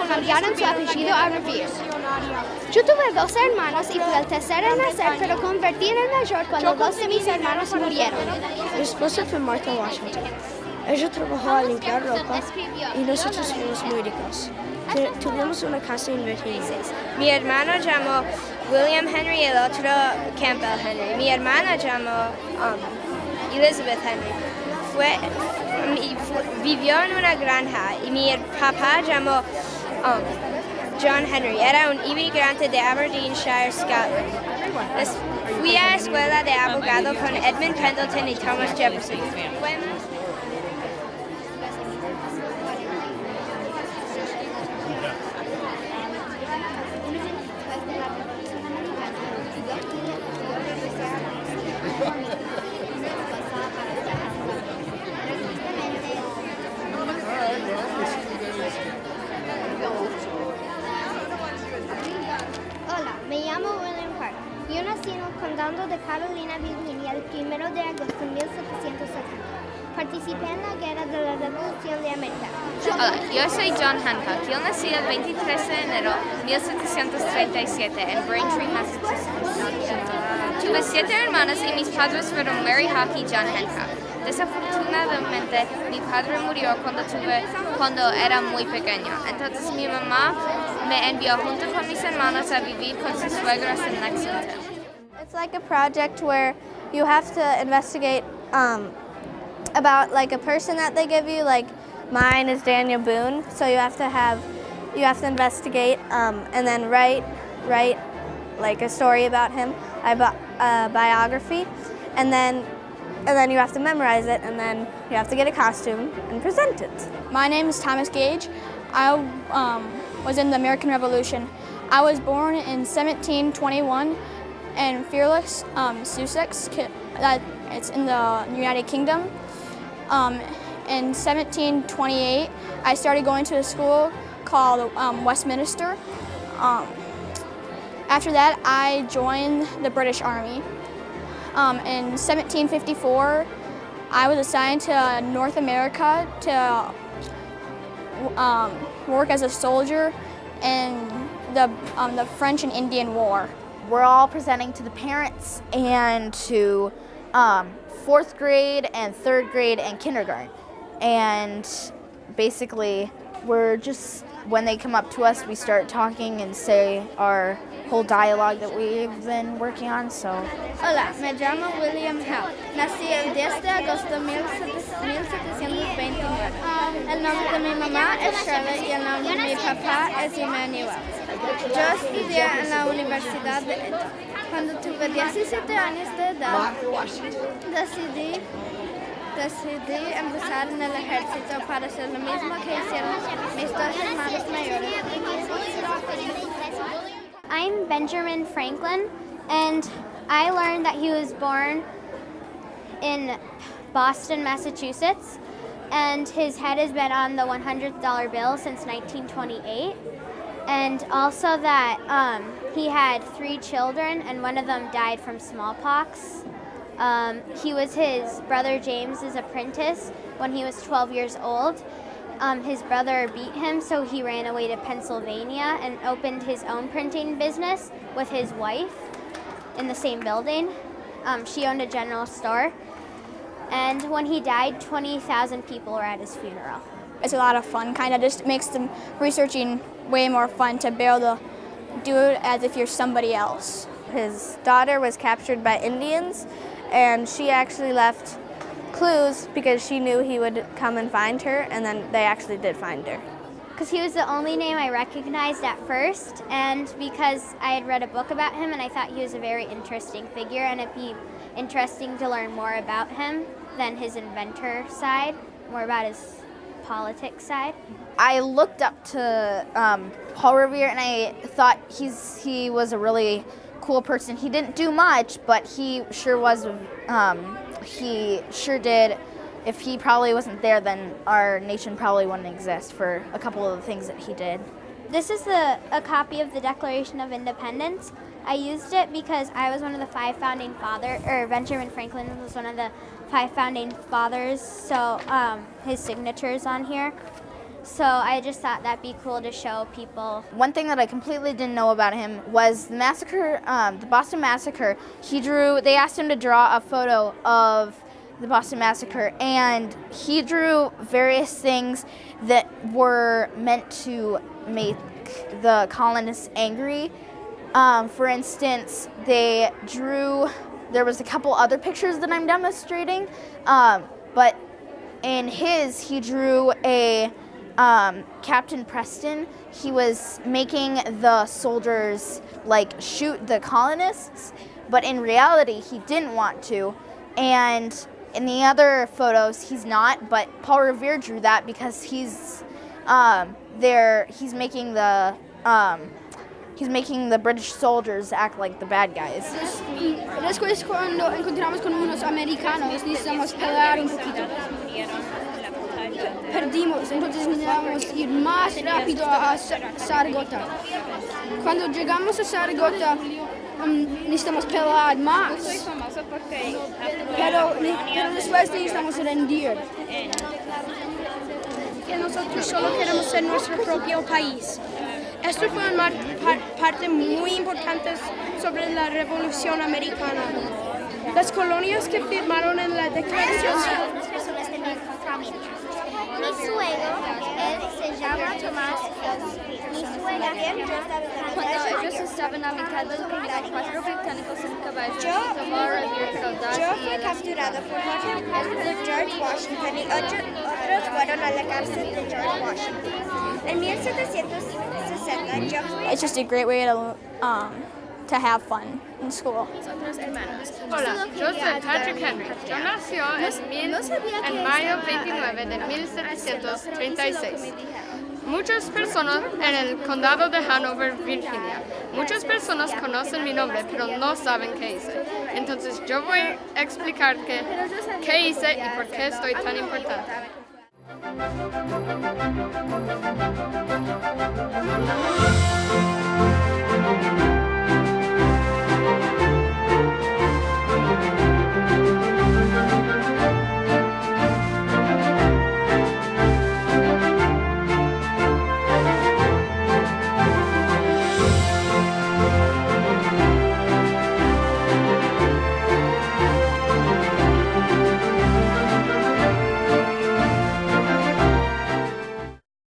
Cambiaron su apellido a Revere. Yo tuve 2 hermanos y fui el tercero en nacer, pero convertí en el mayor cuando 2 de mis hermanos murieron. Mi esposa fue Martha Washington. Ella trabajó a limpiar ropa y nosotros fuimos muy ricos. Tuvimos una casa en Virginia. Mi hermano llamó William Henry y el otro Campbell Henry. Mi hermana llamó Elizabeth Henry. Vivió en una granja y mi papá llamó John Henry. Era un inmigrante de Aberdeenshire, Scotland. Fui a la escuela de abogado con Edmund Pendleton y Thomas Jefferson. Hola, me llamo William Park. Yo nací en el condado de Carolina, Virginia, el 1 de agosto de 1770. Participé en la guerra de la Revolución de América. Hola, yo soy John Hancock. Yo nací el 23 de enero de 1737 en Braintree, Massachusetts. Tuve 7 hermanas y mis padres fueron Mary Hawk y John Hancock. Desafortunadamente, mi padre murió cuando era muy pequeño. Entonces mi mamá me envió junto con mis hermanos a vivir con sus suegros en Lexington. It's like a project where you have to investigate about like a person that they give you. Like mine is Daniel Boone, so you have to investigate and then write like a story about him, a biography, and then you have to memorize it, and then you have to get a costume and present it. My name is Thomas Gage. I was in the American Revolution. I was born in 1721 in Fearless, Sussex. It's in the United Kingdom. In 1728, I started going to a school called Westminster. After that, I joined the British Army. In 1754, I was assigned to North America to work as a soldier in the French and Indian War. We're all presenting to the parents and to 4th grade and 3rd grade and kindergarten. And basically, when they come up to us, we start talking and say our whole dialogue that we've been working on. Hola, me llamo William Howe. Nací el 10 de agosto de 1729. El nombre de mi mamá es Charlotte y el nombre de mi papá es Emmanuel. Yo estudié en la Universidad de Eton. Cuando tuve 17 años de edad, decidí empezar en el ejército para hacer lo mismo que hicieron mis 2 hermanos mayores. I'm Benjamin Franklin, and I learned that he was born in Boston, Massachusetts, and his head has been on the $100 bill since 1928, and also that he had 3 children, and one of them died from smallpox. He was his brother James's apprentice when he was 12 years old. His brother beat him, so he ran away to Pennsylvania and opened his own printing business with his wife in the same building. She owned a general store. And when he died, 20,000 people were at his funeral. It's a lot of fun, kind of just makes the researching way more fun to be able to do it as if you're somebody else. His daughter was captured by Indians, and she actually left clues because she knew he would come and find her, and then they actually did find her. Because he was the only name I recognized at first, and because I had read a book about him and I thought he was a very interesting figure, and it'd be interesting to learn more about him than his inventor side, more about his politics side. I looked up to Paul Revere, and I thought he was a really cool person. He didn't do much, but he sure was. He sure did if he probably wasn't there, then our nation probably wouldn't exist for a couple of the things that he did. This is a copy of the Declaration of Independence. I used it because I was one of the 5 founding fathers, or Benjamin Franklin was one of the 5 founding fathers, so his signature's on here. So I just thought that'd be cool to show people. One thing that I completely didn't know about him was the massacre, the Boston Massacre. They asked him to draw a photo of the Boston Massacre, and he drew various things that were meant to make the colonists angry. For instance, there was a couple other pictures that I'm demonstrating, but in his, he drew a Captain Preston. He was making the soldiers shoot the colonists, but in reality he didn't want to. And in the other photos he's not, but Paul Revere drew that because he's making the British soldiers act like the bad guys. Después cuando encontramos con unos americanos necesitamos pelear un poquito. Perdimos, entonces necesitamos ir más rápido a Saragota. Cuando llegamos a Saragota necesitamos pelear más. Pero después necesitamos rendir. Que nosotros solo queremos ser nuestro propio país. Esto fue una parte muy importante sobre la Revolución Americana. Las colonias que firmaron en la Declaración. Mi suegro, él se llama Tomás. Mi suegra, Cuando ellos estaban a mitad del camino, 4 británicos en caballo y Paul Revere soldado. Yo fui capturado por George Washington y otros fueron a la cárcel de George Washington. En 1760 yo fui... It's just a great way to have fun in school. Hola, yo soy Patrick Henry. Yo nació en mayo 29 de 1736. Muchas personas en el condado de Hanover, Virginia. Muchas personas conocen mi nombre, pero no saben qué hice. Entonces yo voy a explicar qué hice y por qué estoy tan importante.